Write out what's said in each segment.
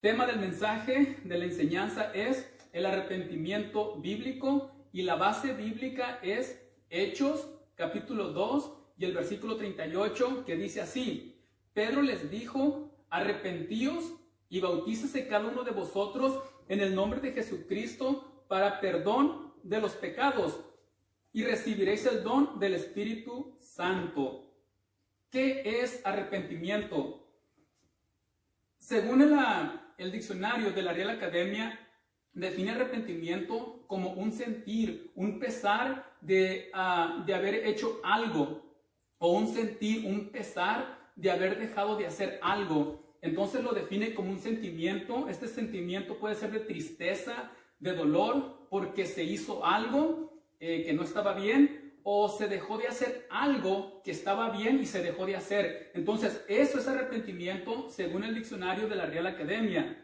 Tema del mensaje, de la enseñanza, es el arrepentimiento bíblico, y la base bíblica es Hechos, capítulo 2 y el versículo 38, que dice así: Pedro les dijo: arrepentíos y bautícese cada uno de vosotros en el nombre de Jesucristo para perdón de los pecados, y recibiréis el don del Espíritu Santo. ¿Qué es arrepentimiento? Según el diccionario de la Real Academia, define arrepentimiento como un sentir, un pesar de haber hecho algo, o un sentir, un pesar de haber dejado de hacer algo. Entonces lo define como un sentimiento. Este sentimiento puede ser de tristeza, de dolor, porque se hizo algo que no estaba bien, o se dejó de hacer algo que estaba bien y se dejó de hacer. Entonces, eso es arrepentimiento según el diccionario de la Real Academia.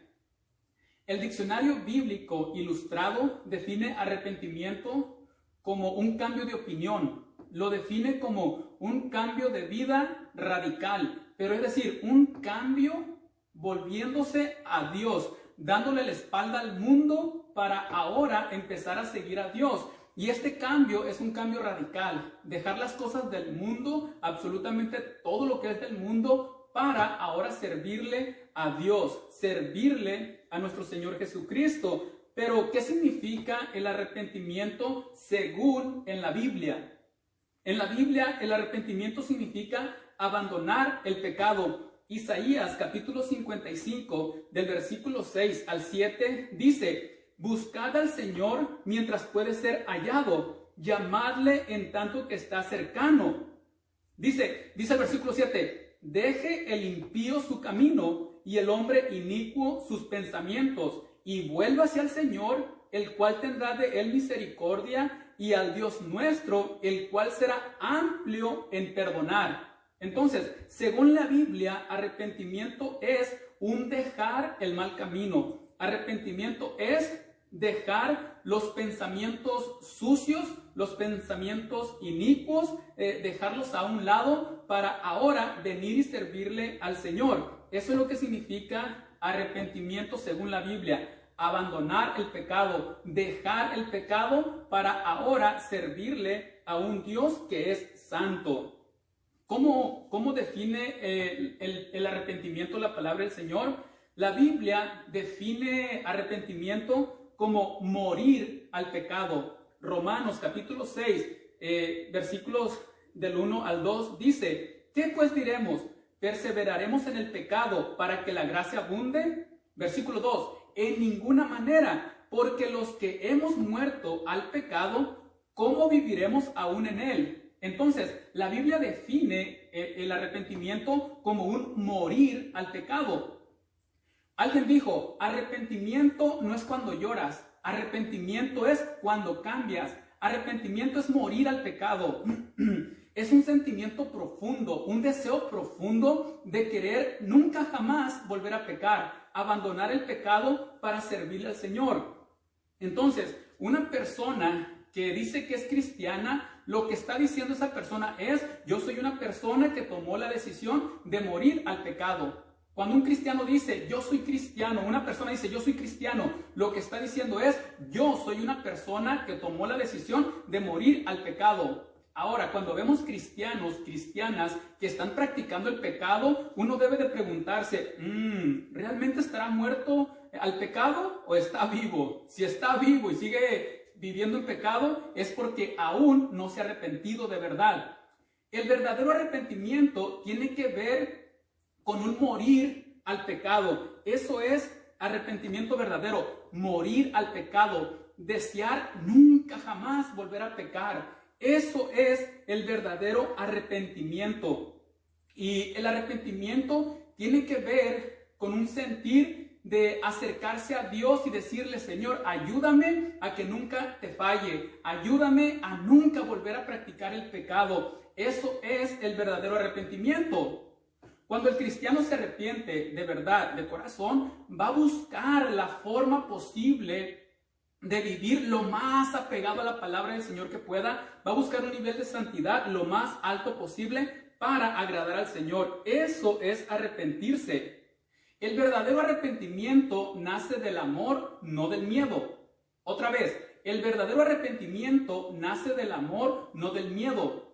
El diccionario bíblico ilustrado define arrepentimiento como un cambio de opinión. Lo define como un cambio de vida radical, pero es decir, un cambio volviéndose a Dios, dándole la espalda al mundo para ahora empezar a seguir a Dios. Y este cambio es un cambio radical, dejar las cosas del mundo, absolutamente todo lo que es del mundo, para ahora servirle a Dios, servirle a nuestro Señor Jesucristo. Pero, ¿qué significa el arrepentimiento según en la Biblia? En la Biblia, el arrepentimiento significa abandonar el pecado. Isaías capítulo 55, del versículo 6 al 7, dice: buscad al Señor mientras puede ser hallado, llamadle en tanto que está cercano. Dice el versículo 7, deje el impío su camino y el hombre inicuo sus pensamientos, y vuélvase al Señor, el cual tendrá de él misericordia, y al Dios nuestro, el cual será amplio en perdonar. Entonces, según la Biblia, arrepentimiento es un dejar el mal camino. Arrepentimiento es dejar los pensamientos sucios, los pensamientos inicuos, dejarlos a un lado para ahora venir y servirle al Señor. Eso es lo que significa arrepentimiento según la Biblia. Abandonar el pecado, dejar el pecado para ahora servirle a un Dios que es santo. ¿Cómo define el arrepentimiento la palabra del Señor? La Biblia define arrepentimiento como morir al pecado. Romanos capítulo 6, versículos del 1 al 2 dice: ¿qué pues diremos? ¿Perseveraremos en el pecado para que la gracia abunde? Versículo 2, en ninguna manera, porque los que hemos muerto al pecado, ¿cómo viviremos aún en él? Entonces, la Biblia define el arrepentimiento como un morir al pecado. Alguien dijo: arrepentimiento no es cuando lloras, arrepentimiento es cuando cambias. Arrepentimiento es morir al pecado. Es un sentimiento profundo, un deseo profundo de querer nunca jamás volver a pecar, abandonar el pecado para servirle al Señor. Entonces, una persona que dice que es cristiana, lo que está diciendo esa persona es: yo soy una persona que tomó la decisión de morir al pecado. Cuando un cristiano dice: yo soy cristiano, una persona dice: yo soy cristiano, lo que está diciendo es: yo soy una persona que tomó la decisión de morir al pecado. Ahora, cuando vemos cristianos, cristianas que están practicando el pecado, uno debe de preguntarse: ¿realmente estará muerto al pecado o está vivo? Si está vivo y sigue viviendo en pecado, es porque aún no se ha arrepentido de verdad. El verdadero arrepentimiento tiene que ver con un morir al pecado. Eso es arrepentimiento verdadero, morir al pecado, desear nunca jamás volver a pecar. Eso es el verdadero arrepentimiento. Y el arrepentimiento tiene que ver con un sentir de acercarse a Dios y decirle: Señor, ayúdame a que nunca te falle, ayúdame a nunca volver a practicar el pecado. Eso es el verdadero arrepentimiento. Cuando el cristiano se arrepiente de verdad, de corazón, va a buscar la forma posible de vivir lo más apegado a la palabra del Señor que pueda. Va a buscar un nivel de santidad lo más alto posible para agradar al Señor. Eso es arrepentirse. El verdadero arrepentimiento nace del amor, no del miedo. Otra vez, el verdadero arrepentimiento nace del amor, no del miedo.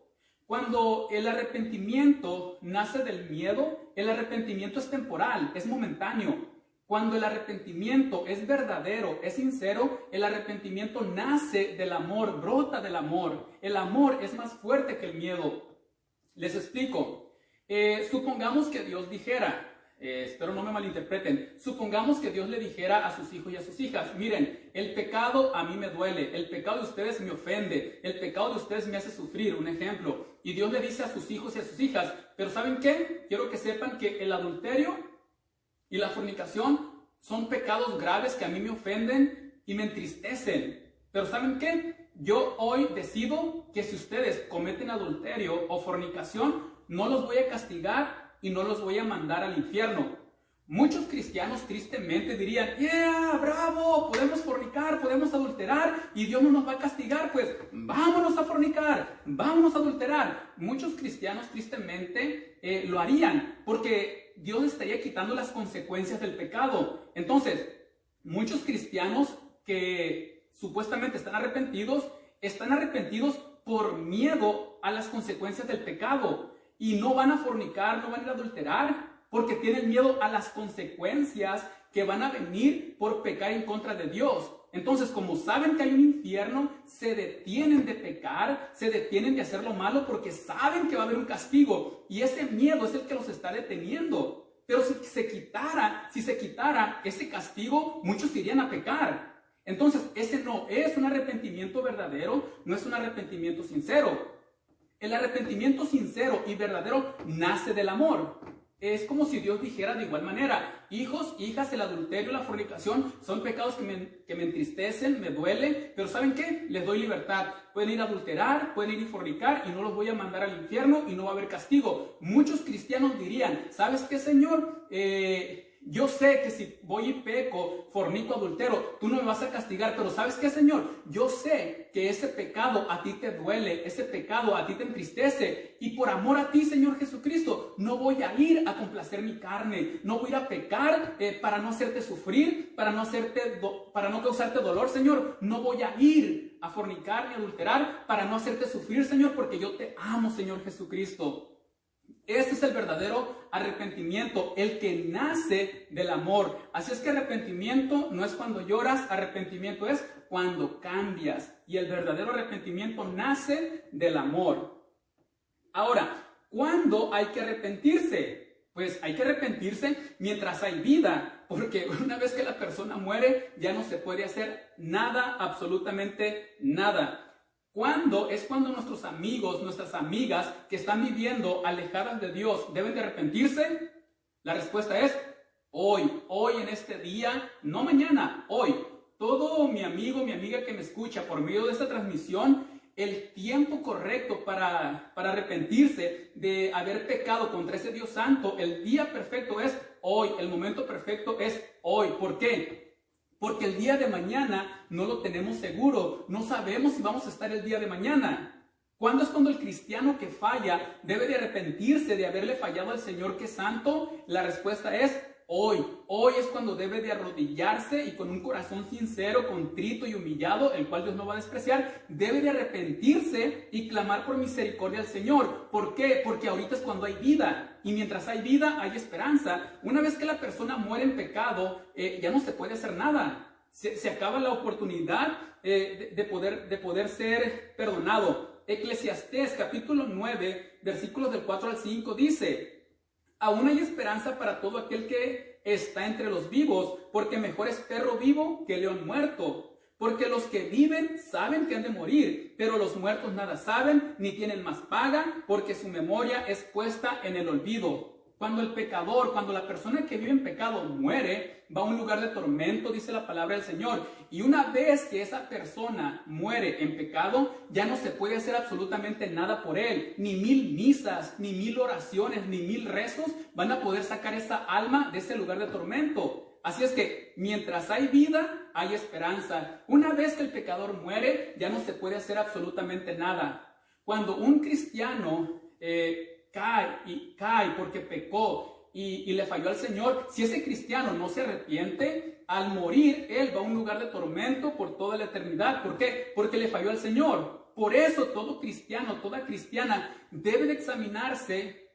Cuando el arrepentimiento nace del miedo, el arrepentimiento es temporal, es momentáneo. Cuando el arrepentimiento es verdadero, es sincero, el arrepentimiento nace del amor, brota del amor. El amor es más fuerte que el miedo. Les explico. Supongamos que Dios dijera, espero no me malinterpreten, supongamos que Dios le dijera a sus hijos y a sus hijas, miren, el pecado a mí me duele, el pecado de ustedes me ofende, el pecado de ustedes me hace sufrir, un ejemplo. Y Dios le dice a sus hijos y a sus hijas, pero ¿saben qué? Quiero que sepan que el adulterio y la fornicación son pecados graves que a mí me ofenden y me entristecen. Pero ¿saben qué? Yo hoy decido que si ustedes cometen adulterio o fornicación, no los voy a castigar y no los voy a mandar al infierno. Muchos cristianos tristemente dirían, yeah, bravo, podemos fornicar, podemos adulterar y Dios no nos va a castigar, pues vámonos a fornicar, vámonos a adulterar. Muchos cristianos tristemente lo harían porque Dios estaría quitando las consecuencias del pecado. Entonces, muchos cristianos que supuestamente están arrepentidos por miedo a las consecuencias del pecado y no van a fornicar, no van a ir a adulterar porque tienen miedo a las consecuencias que van a venir por pecar en contra de Dios. Entonces, como saben que hay un infierno, se detienen de pecar, se detienen de hacer lo malo porque saben que va a haber un castigo y ese miedo es el que los está deteniendo. Pero si se quitara ese castigo, muchos irían a pecar. Entonces, ese no es un arrepentimiento verdadero, no es un arrepentimiento sincero. El arrepentimiento sincero y verdadero nace del amor. Es como si Dios dijera de igual manera, hijos, hijas, el adulterio y la fornicación son pecados que me entristecen, me duelen, pero ¿saben qué? Les doy libertad. Pueden ir a adulterar, pueden ir a fornicar y no los voy a mandar al infierno y no va a haber castigo. Muchos cristianos dirían, ¿sabes qué, Señor? Yo sé que si voy y peco, fornico, adultero, tú no me vas a castigar, pero ¿sabes qué, Señor? Yo sé que ese pecado a ti te duele, ese pecado a ti te entristece, y por amor a ti, Señor Jesucristo, no voy a ir a complacer mi carne, no voy a ir a pecar para no hacerte sufrir, para no causarte dolor, Señor, no voy a ir a fornicar ni adulterar para no hacerte sufrir, Señor, porque yo te amo, Señor Jesucristo. Ese es el verdadero arrepentimiento, el que nace del amor. Así es que arrepentimiento no es cuando lloras, arrepentimiento es cuando cambias. Y el verdadero arrepentimiento nace del amor. Ahora, ¿cuándo hay que arrepentirse? Pues hay que arrepentirse mientras hay vida, porque una vez que la persona muere ya no se puede hacer nada, absolutamente nada. ¿Cuándo? Es cuando nuestros amigos, nuestras amigas que están viviendo alejadas de Dios deben de arrepentirse. La respuesta es hoy en este día, no mañana, hoy. Todo mi amigo, mi amiga que me escucha por medio de esta transmisión, el tiempo correcto para arrepentirse de haber pecado contra ese Dios santo, el día perfecto es hoy, el momento perfecto es hoy. ¿Por qué? Porque el día de mañana no lo tenemos seguro, no sabemos si vamos a estar el día de mañana. ¿Cuándo es cuando el cristiano que falla debe de arrepentirse de haberle fallado al Señor que es santo? La respuesta es hoy. Hoy es cuando debe de arrodillarse y con un corazón sincero, contrito y humillado, el cual Dios no va a despreciar, debe de arrepentirse y clamar por misericordia al Señor. ¿Por qué? Porque ahorita es cuando hay vida. Y mientras hay vida, hay esperanza. Una vez que la persona muere en pecado, ya no se puede hacer nada. Se acaba la oportunidad de poder ser perdonado. Eclesiastés capítulo 9, versículos del 4 al 5 dice: aún hay esperanza para todo aquel que está entre los vivos, porque mejor es perro vivo que león muerto. Porque los que viven saben que han de morir, pero los muertos nada saben, ni tienen más paga, porque su memoria es puesta en el olvido. Cuando el pecador, cuando la persona que vive en pecado muere, va a un lugar de tormento, dice la palabra del Señor. Y una vez que esa persona muere en pecado, ya no se puede hacer absolutamente nada por él. Ni 1000 misas, ni 1000 oraciones, ni 1000 rezos van a poder sacar esa alma de ese lugar de tormento. Así es que mientras hay vida, hay esperanza. Una vez que el pecador muere, ya no se puede hacer absolutamente nada. Cuando un cristiano cae porque pecó y le falló al Señor, si ese cristiano no se arrepiente, al morir él va a un lugar de tormento por toda la eternidad. ¿Por qué? Porque le falló al Señor. Por eso todo cristiano, toda cristiana debe de examinarse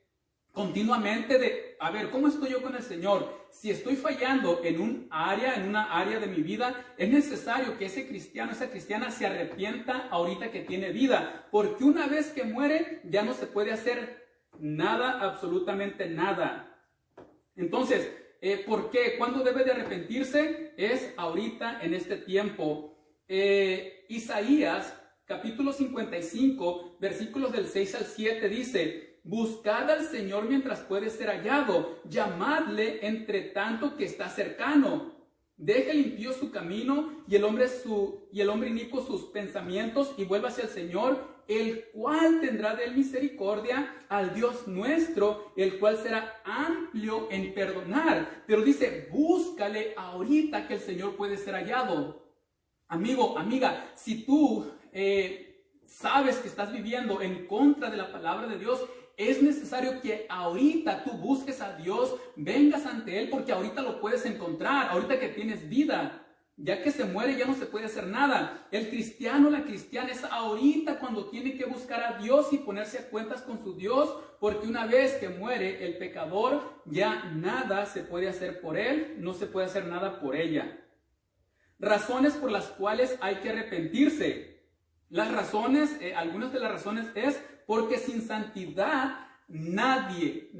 continuamente de, a ver, ¿cómo estoy yo con el Señor? Si estoy fallando en una área de mi vida, es necesario que ese cristiano, esa cristiana se arrepienta ahorita que tiene vida, porque una vez que muere ya no se puede hacer nada, absolutamente nada. Entonces, ¿por qué? ¿Cuándo debe de arrepentirse? Es ahorita, en este tiempo. Isaías, capítulo 55, versículos del 6 al 7, dice: buscad al Señor mientras puede ser hallado, llamadle entre tanto que está cercano. Deje el impío su camino y el hombre inicuo sus pensamientos, y vuelva hacia el Señor, el cual tendrá de él misericordia, al Dios nuestro, el cual será amplio en perdonar. Pero dice, búscale ahorita que el Señor puede ser hallado. Amigo, amiga, si tú sabes que estás viviendo en contra de la palabra de Dios, es necesario que ahorita tú busques a Dios, vengas ante Él, porque ahorita lo puedes encontrar, ahorita que tienes vida. Ya que se muere ya no se puede hacer nada. El cristiano, la cristiana, es ahorita cuando tiene que buscar a Dios y ponerse a cuentas con su Dios, porque una vez que muere el pecador, ya nada se puede hacer por él, no se puede hacer nada por ella. Razones por las cuales hay que arrepentirse. Las razones, algunas de las razones es porque sin santidad nadie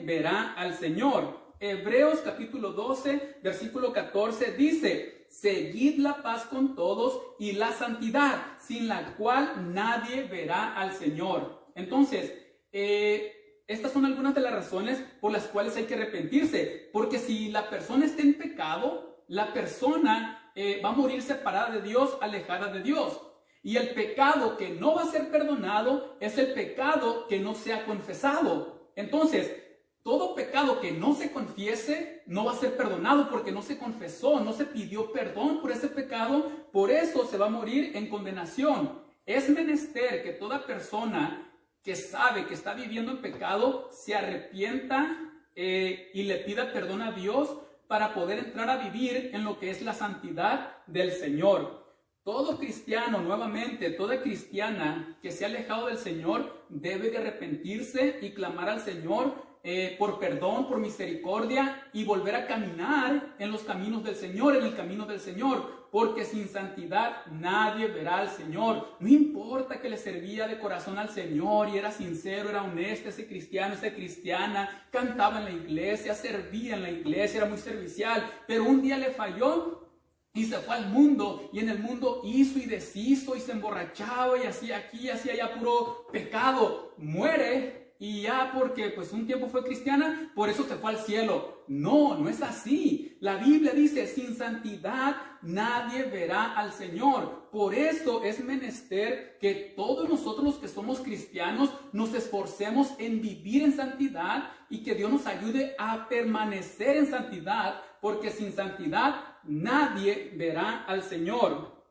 verá al Señor. Hebreos capítulo 12, versículo 14 dice: seguid la paz con todos y la santidad, sin la cual nadie verá al Señor. Entonces, estas son algunas de las razones por las cuales hay que arrepentirse. Porque si la persona está en pecado, la persona va a morir separada de Dios, alejada de Dios. Y el pecado que no va a ser perdonado es el pecado que no se ha confesado. Entonces, todo pecado que no se confiese no va a ser perdonado porque no se confesó, no se pidió perdón por ese pecado, por eso se va a morir en condenación. Es menester que toda persona que sabe que está viviendo en pecado se arrepienta y le pida perdón a Dios para poder entrar a vivir en lo que es la santidad del Señor. Todo cristiano, nuevamente, toda cristiana que se ha alejado del Señor debe de arrepentirse y clamar al Señor por perdón, por misericordia, y volver a caminar en los caminos del Señor, en el camino del Señor, porque sin santidad nadie verá al Señor. No importa que le servía de corazón al Señor y era sincero, era honesto ese cristiano, esa cristiana, cantaba en la iglesia, servía en la iglesia, era muy servicial, pero un día le falló y se fue al mundo, y en el mundo hizo y deshizo y se emborrachaba y hacía aquí, hacía allá puro pecado. Muere y ya porque pues un tiempo fue cristiana, por eso se fue al cielo. No, no es así. La Biblia dice, sin santidad nadie verá al Señor. Por eso es menester que todos nosotros los que somos cristianos nos esforcemos en vivir en santidad y que Dios nos ayude a permanecer en santidad, porque sin santidad nadie verá al Señor.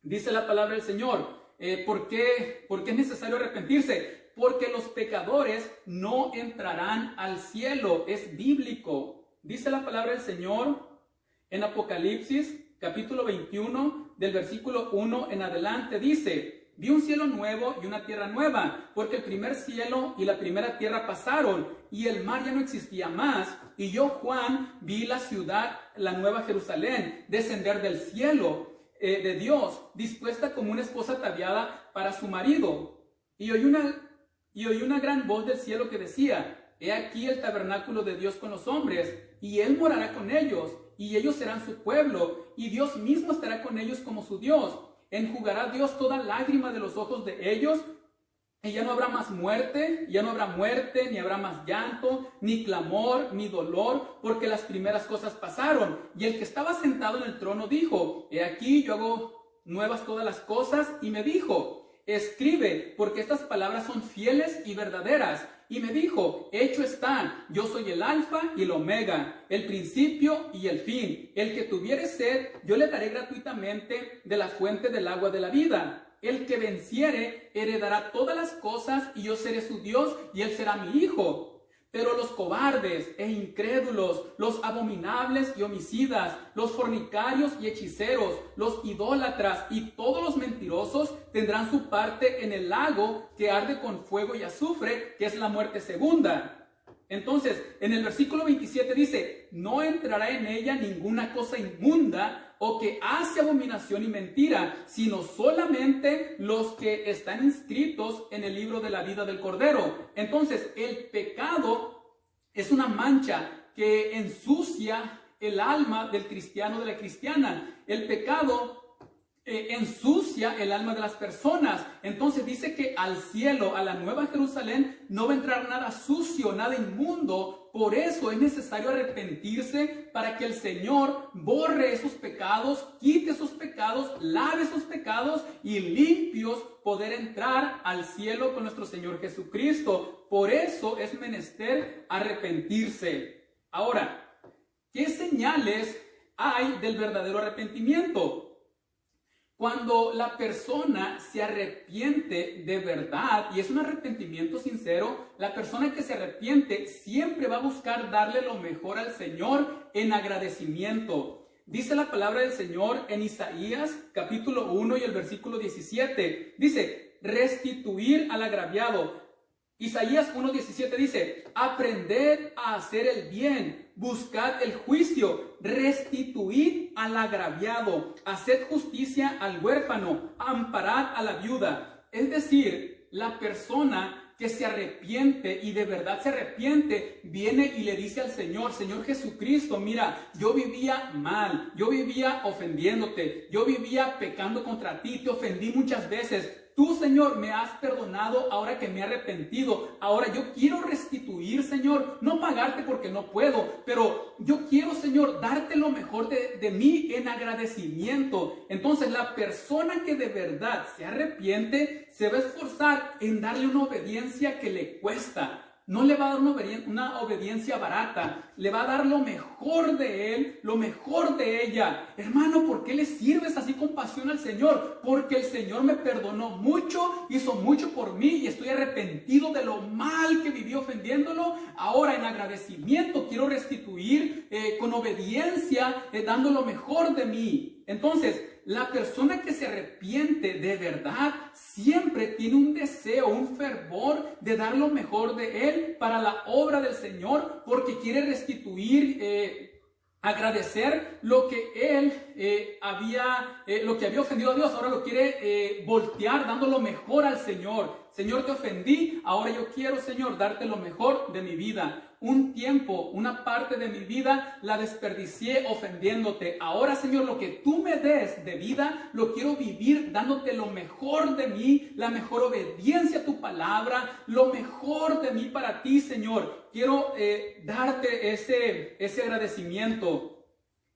Dice la palabra del Señor. ¿Por qué es necesario arrepentirse? Porque los pecadores no entrarán al cielo. Es bíblico. Dice la palabra del Señor en Apocalipsis, capítulo 21, del versículo 1 en adelante. Dice: vi un cielo nuevo y una tierra nueva, porque el primer cielo y la primera tierra pasaron, y el mar ya no existía más. Y yo, Juan, vi la ciudad, la nueva Jerusalén, descender del cielo de Dios, dispuesta como una esposa ataviada para su marido. Y oí una gran voz del cielo que decía: he aquí el tabernáculo de Dios con los hombres, y Él morará con ellos, y ellos serán su pueblo, y Dios mismo estará con ellos como su Dios. Enjugará Dios toda lágrima de los ojos de ellos, y ya no habrá más muerte, ni habrá más llanto, ni clamor, ni dolor, porque las primeras cosas pasaron. Y el que estaba sentado en el trono dijo: he aquí yo hago nuevas todas las cosas, y me dijo: escribe, porque estas palabras son fieles y verdaderas. Y me dijo: hecho está, yo soy el alfa y el omega, el principio y el fin. El que tuviere sed, yo le daré gratuitamente de la fuente del agua de la vida. El que venciere heredará todas las cosas, y yo seré su Dios y él será mi hijo. Pero los cobardes e incrédulos, los abominables y homicidas, los fornicarios y hechiceros, los idólatras y todos los mentirosos tendrán su parte en el lago que arde con fuego y azufre, que es la muerte segunda. Entonces, en el versículo 27 dice, no entrará en ella ninguna cosa inmunda o que hace abominación y mentira, sino solamente los que están inscritos en el libro de la vida del Cordero. Entonces, el pecado es una mancha que ensucia el alma del cristiano, de la cristiana. El pecado ensucia el alma de las personas. Entonces dice que al cielo, a la Nueva Jerusalén, no va a entrar nada sucio, nada inmundo. Por eso es necesario arrepentirse para que el Señor borre esos pecados, quite esos pecados, lave esos pecados y limpios poder entrar al cielo con nuestro Señor Jesucristo. Por eso es menester arrepentirse. Ahora, ¿qué señales hay del verdadero arrepentimiento? Cuando la persona se arrepiente de verdad, y es un arrepentimiento sincero, la persona que se arrepiente siempre va a buscar darle lo mejor al Señor en agradecimiento. Dice la palabra del Señor en Isaías capítulo 1 y el versículo 17. Dice, restituir al agraviado. Isaías 1:17 dice, aprended a hacer el bien, buscad el juicio, restituid al agraviado, haced justicia al huérfano, amparad a la viuda. Es decir, la persona que se arrepiente y de verdad se arrepiente, viene y le dice al Señor, Señor Jesucristo, mira, yo vivía mal, yo vivía ofendiéndote, yo vivía pecando contra ti, te ofendí muchas veces. Tú, Señor, me has perdonado ahora que me he arrepentido. Ahora yo quiero restituir, Señor, no pagarte porque no puedo, pero yo quiero, Señor, darte lo mejor de mí en agradecimiento. Entonces, la persona que de verdad se arrepiente se va a esforzar en darle una obediencia que le cuesta. No le va a dar una obediencia barata, le va a dar lo mejor de él, lo mejor de ella. Hermano, ¿por qué le sirves así con pasión al Señor? Porque el Señor me perdonó mucho, hizo mucho por mí y estoy arrepentido de lo mal que viví ofendiéndolo. Ahora en agradecimiento quiero restituir con obediencia, dando lo mejor de mí. Entonces, la persona que se arrepiente de verdad siempre tiene un deseo, un fervor de dar lo mejor de él para la obra del Señor, porque quiere restituir, agradecer lo que él lo que había ofendido a Dios. Ahora lo quiere voltear, dando lo mejor al Señor. Señor, te ofendí, ahora yo quiero, Señor, darte lo mejor de mi vida. Un tiempo, una parte de mi vida la desperdicié ofendiéndote. Ahora, Señor, lo que tú me des de vida, lo quiero vivir dándote lo mejor de mí, la mejor obediencia a tu palabra, lo mejor de mí para ti, Señor. Quiero darte ese agradecimiento.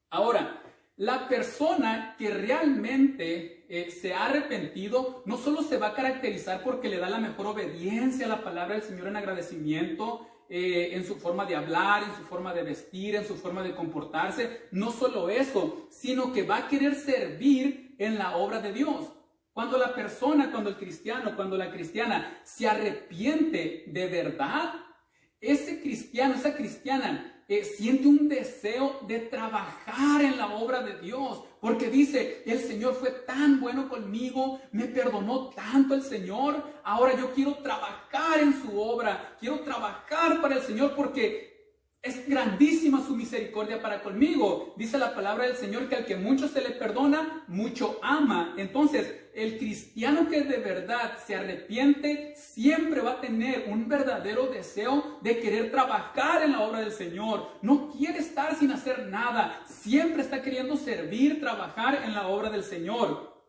Ahora, la persona que realmente se ha arrepentido no solo se va a caracterizar porque le da la mejor obediencia a la palabra del Señor en agradecimiento, en su forma de hablar, en su forma de vestir, en su forma de comportarse. No solo eso, sino que va a querer servir en la obra de Dios. Cuando la persona, cuando el cristiano, cuando la cristiana se arrepiente de verdad, ese cristiano, esa cristiana siente un deseo de trabajar en la obra de Dios, porque dice, el Señor fue tan bueno conmigo, me perdonó tanto el Señor, ahora yo quiero trabajar en su obra, quiero trabajar para el Señor porque es grandísima su misericordia para conmigo. Dice la palabra del Señor que al que mucho se le perdona, mucho ama. Entonces, el cristiano que de verdad se arrepiente siempre va a tener un verdadero deseo de querer trabajar en la obra del Señor. No quiere estar sin hacer nada. Siempre está queriendo servir, trabajar en la obra del Señor.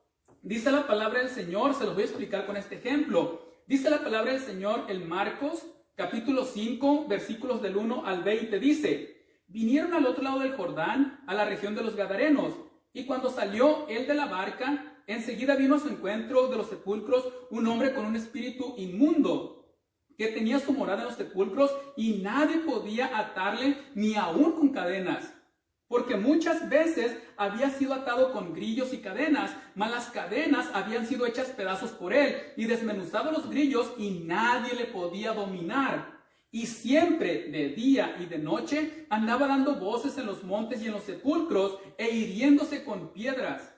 Dice la palabra del Señor, se los voy a explicar con este ejemplo. Dice la palabra del Señor en Marcos capítulo 5, versículos del 1 al 20, dice, vinieron al otro lado del Jordán, a la región de los Gadarenos, y cuando salió él de la barca, enseguida vino a su encuentro de los sepulcros un hombre con un espíritu inmundo, que tenía su morada en los sepulcros, y nadie podía atarle ni aún con cadenas, porque muchas veces había sido atado con grillos y cadenas, mas las cadenas habían sido hechas pedazos por él, y desmenuzados los grillos, y nadie le podía dominar. Y siempre de día y de noche andaba dando voces en los montes y en los sepulcros e hiriéndose con piedras.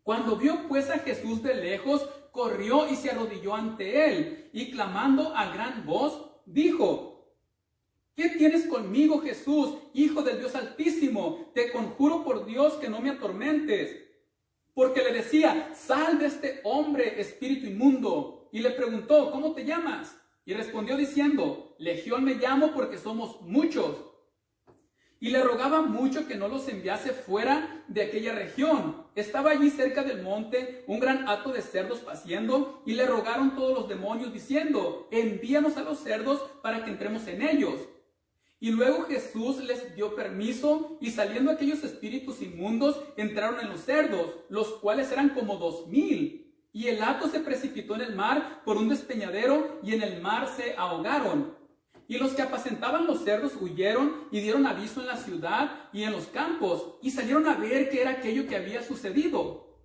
Cuando vio pues a Jesús de lejos, corrió y se arrodilló ante él, y clamando a gran voz, dijo: ¿Qué tienes conmigo, Jesús, Hijo del Dios Altísimo? Te conjuro por Dios que no me atormentes. Porque le decía: sal de este hombre, espíritu inmundo. Y le preguntó: ¿cómo te llamas? Y respondió diciendo: Legión me llamo, porque somos muchos. Y le rogaba mucho que no los enviase fuera de aquella región. Estaba allí cerca del monte un gran hato de cerdos paciendo, y le rogaron todos los demonios diciendo: envíanos a los cerdos para que entremos en ellos. Y luego Jesús les dio permiso, y saliendo aquellos espíritus inmundos entraron en los cerdos, los cuales eran como 2000. Y el hato se precipitó en el mar por un despeñadero, y en el mar se ahogaron. Y los que apacentaban los cerdos huyeron y dieron aviso en la ciudad y en los campos, y salieron a ver qué era aquello que había sucedido.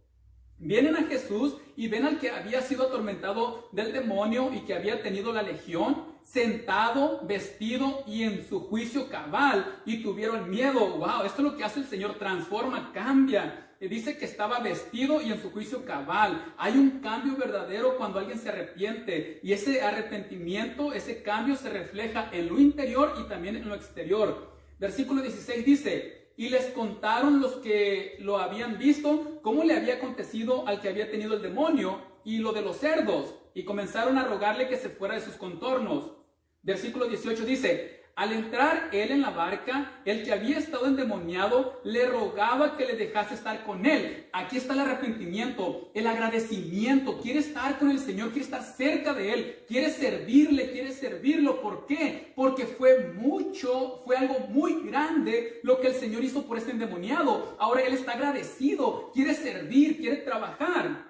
Vienen a Jesús y ven al que había sido atormentado del demonio y que había tenido la legión, sentado, vestido y en su juicio cabal, y tuvieron miedo. Wow, esto es lo que hace el Señor: transforma, cambia. Dice que estaba vestido y en su juicio cabal. Hay un cambio verdadero cuando alguien se arrepiente, y ese arrepentimiento, ese cambio se refleja en lo interior y también en lo exterior. Versículo 16 dice: y les contaron los que lo habían visto cómo le había acontecido al que había tenido el demonio y lo de los cerdos, y comenzaron a rogarle que se fuera de sus contornos. Versículo 18 dice: al entrar él en la barca, el que había estado endemoniado le rogaba que le dejase estar con él. Aquí está el arrepentimiento, el agradecimiento. Quiere estar con el Señor, quiere estar cerca de él, quiere servirle, quiere servirlo. ¿Por qué? Porque fue algo muy grande lo que el Señor hizo por este endemoniado. Ahora él está agradecido, quiere servir, quiere trabajar.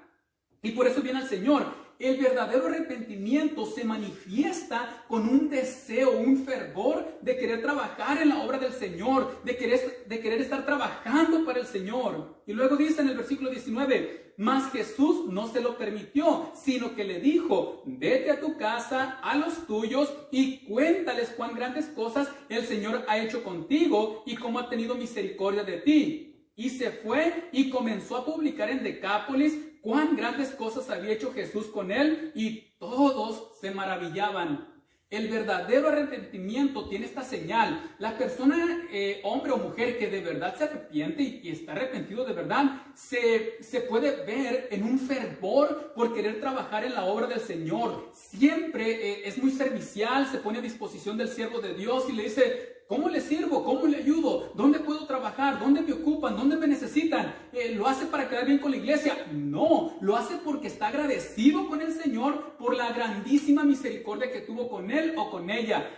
Y por eso viene al Señor. El verdadero arrepentimiento se manifiesta con un deseo, un fervor de querer trabajar en la obra del Señor, de querer estar trabajando para el Señor. Y luego dice en el versículo 19: mas Jesús no se lo permitió, sino que le dijo: vete a tu casa, a los tuyos, y cuéntales cuán grandes cosas el Señor ha hecho contigo y cómo ha tenido misericordia de ti. Y se fue y comenzó a publicar en Decápolis cuán grandes cosas había hecho Jesús con él, y todos se maravillaban. El verdadero arrepentimiento tiene esta señal. La persona, hombre o mujer, que de verdad se arrepiente y está arrepentido de verdad, se puede ver en un fervor por querer trabajar en la obra del Señor. Siempre es muy servicial, se pone a disposición del siervo de Dios y le dice: ¿cómo le sirvo? ¿Cómo le ayudo? ¿Dónde puedo trabajar? ¿Dónde me ocupan? ¿Dónde me necesitan? ¿Lo hace para quedar bien con la iglesia? No, lo hace porque está agradecido con el Señor por la grandísima misericordia que tuvo con él o con ella.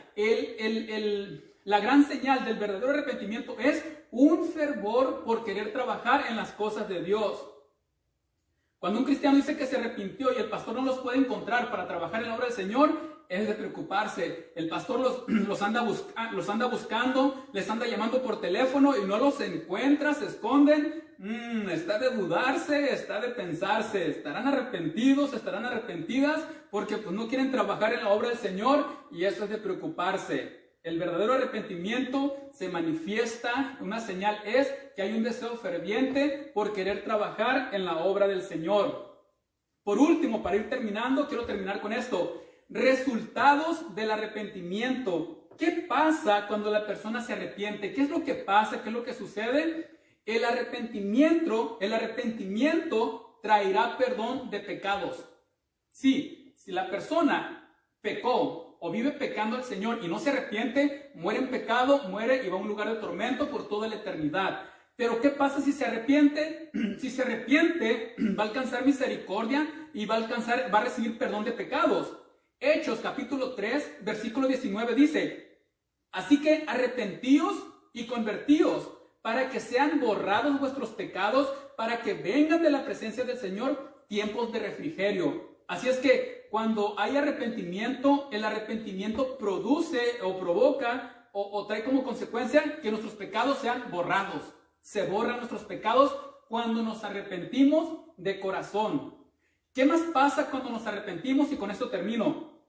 La gran señal del verdadero arrepentimiento es un fervor por querer trabajar en las cosas de Dios. Cuando un cristiano dice que se arrepintió y el pastor no los puede encontrar para trabajar en la obra del Señor, es de preocuparse. El pastor los anda buscando, les anda llamando por teléfono y no los encuentra, se esconden. Está de dudarse, está de pensarse. ¿Estarán arrepentidos? ¿Estarán arrepentidas? Porque pues no quieren trabajar en la obra del Señor, y eso es de preocuparse. El verdadero arrepentimiento se manifiesta, una señal es que hay un deseo ferviente por querer trabajar en la obra del Señor. Por último, para ir terminando, quiero terminar con esto. Resultados del arrepentimiento. ¿Qué pasa cuando la persona se arrepiente? ¿Qué es lo que pasa? ¿Qué es lo que sucede? El arrepentimiento traerá perdón de pecados. Sí, si la persona pecó o vive pecando al Señor y no se arrepiente, muere en pecado, muere y va a un lugar de tormento por toda la eternidad. Pero ¿qué pasa si se arrepiente? Si se arrepiente, va a alcanzar misericordia y va a recibir perdón de pecados. Hechos capítulo 3, versículo 19 dice: así que arrepentíos y convertíos, para que sean borrados vuestros pecados, para que vengan de la presencia del Señor tiempos de refrigerio. Así es que cuando hay arrepentimiento, el arrepentimiento produce o provoca o trae como consecuencia que nuestros pecados sean borrados. Se borran nuestros pecados cuando nos arrepentimos de corazón. ¿Qué más pasa cuando nos arrepentimos? Y con esto termino.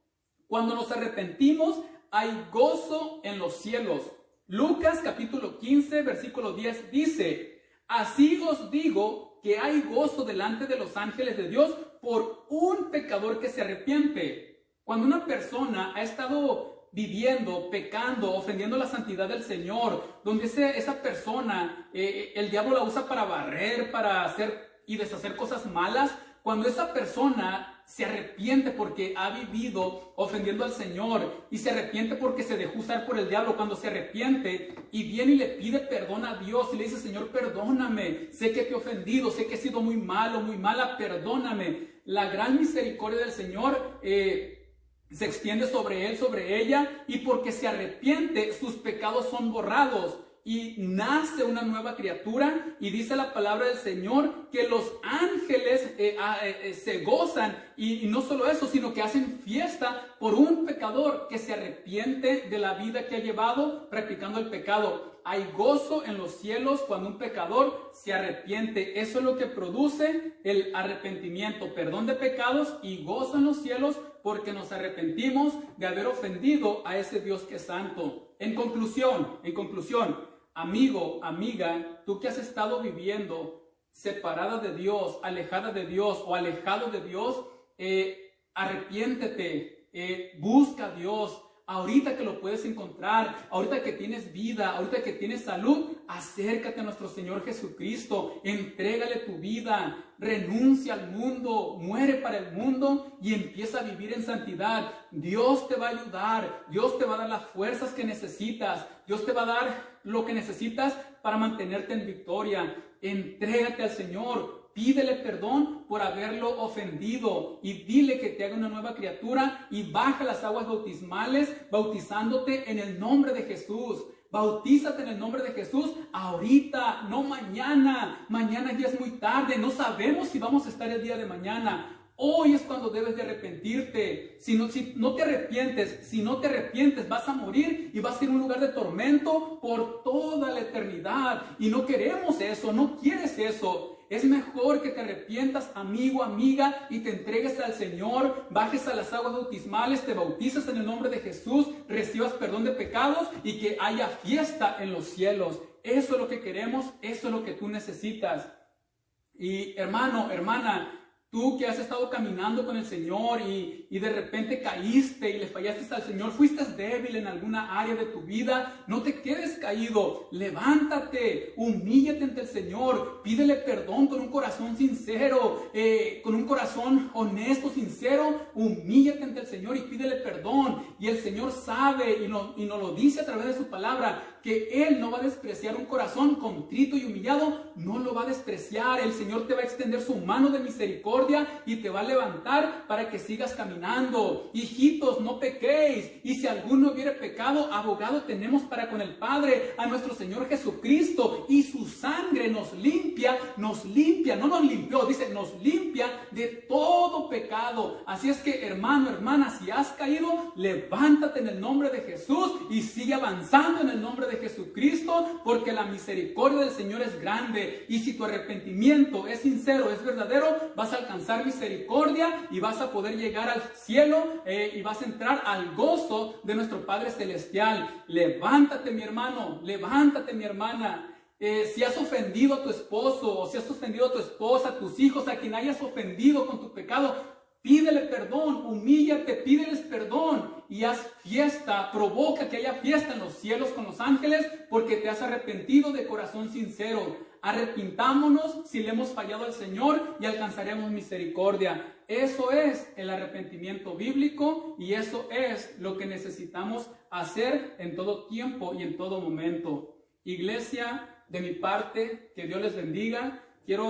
Cuando nos arrepentimos hay gozo en los cielos. Lucas capítulo 15, versículo 10 dice, así os digo que hay gozo delante de los ángeles de Dios por un pecador que se arrepiente. Cuando una persona ha estado viviendo, pecando, ofendiendo la santidad del Señor, donde esa persona, el diablo la usa para barrer, para hacer y deshacer cosas malas, cuando esa persona se arrepiente porque ha vivido ofendiendo al Señor y se arrepiente porque se dejó usar por el diablo, cuando se arrepiente y viene y le pide perdón a Dios y le dice, Señor, perdóname, sé que te he ofendido, sé que he sido muy malo, muy mala, perdóname. La gran misericordia del Señor se extiende sobre él, sobre ella, y porque se arrepiente, sus pecados son borrados. Y nace una nueva criatura, y dice la palabra del Señor que los ángeles se gozan, y no solo eso, sino que hacen fiesta por un pecador que se arrepiente de la vida que ha llevado practicando el pecado. Hay gozo en los cielos cuando un pecador se arrepiente. Eso es lo que produce el arrepentimiento, perdón de pecados y gozo en los cielos porque nos arrepentimos de haber ofendido a ese Dios que es santo. En conclusión, amigo, amiga, tú que has estado viviendo separada de Dios, alejada de Dios o alejado de Dios, arrepiéntete, busca a Dios. Ahorita que lo puedes encontrar, ahorita que tienes vida, ahorita que tienes salud, acércate a nuestro Señor Jesucristo, entrégale tu vida, renuncia al mundo, muere para el mundo y empieza a vivir en santidad. Dios te va a ayudar, Dios te va a dar las fuerzas que necesitas, Dios te va a dar lo que necesitas para mantenerte en victoria. Entrégate al Señor, pídele perdón por haberlo ofendido y dile que te haga una nueva criatura y baja las aguas bautismales bautizándote en el nombre de Jesús. Bautízate en el nombre de Jesús ahorita, no mañana. Mañana ya es muy tarde, no sabemos si vamos a estar el día de mañana. Hoy es cuando debes de arrepentirte. Si no te arrepientes, vas a morir y vas a ir a un lugar de tormento por toda la eternidad. Y no queremos eso, no quieres eso. Es mejor que te arrepientas, amigo, amiga, y te entregues al Señor, bajes a las aguas bautismales, te bautices en el nombre de Jesús, recibas perdón de pecados y que haya fiesta en los cielos. Eso es lo que queremos, eso es lo que tú necesitas. Y hermano, hermana, tú que has estado caminando con el Señor y de repente caíste y le fallaste al Señor, fuiste débil en alguna área de tu vida, no te quedes caído, levántate, humíllate ante el Señor, pídele perdón con un corazón sincero, con un corazón honesto, sincero, humíllate ante el Señor y pídele perdón. Y el Señor sabe y nos lo dice a través de su palabra, que Él no va a despreciar un corazón contrito y humillado, no lo va a despreciar. El Señor te va a extender su mano de misericordia y te va a levantar para que sigas caminando. Hijitos, no pequéis, y si alguno hubiere pecado, abogado tenemos para con el Padre, a nuestro Señor Jesucristo, y su sangre nos limpia, no nos limpió, dice, nos limpia de todo pecado. Así es que, hermano, hermana, si has caído, levántate en el nombre de Jesús y sigue avanzando en el nombre de Jesucristo, porque la misericordia del Señor es grande, y si tu arrepentimiento es sincero, es verdadero, vas a alcanzar misericordia y vas a poder llegar al cielo y vas a entrar al gozo de nuestro Padre Celestial. Levántate, mi hermano, levántate, mi hermana. Si has ofendido a tu esposo, o si has ofendido a tu esposa, a tus hijos, a quien hayas ofendido con tu pecado, pídele perdón, humíllate, pídeles perdón y haz fiesta, provoca que haya fiesta en los cielos con los ángeles porque te has arrepentido de corazón sincero. Arrepintámonos si le hemos fallado al Señor y alcanzaremos misericordia. Eso es el arrepentimiento bíblico y eso es lo que necesitamos hacer en todo tiempo y en todo momento. Iglesia, de mi parte, que Dios les bendiga. Quiero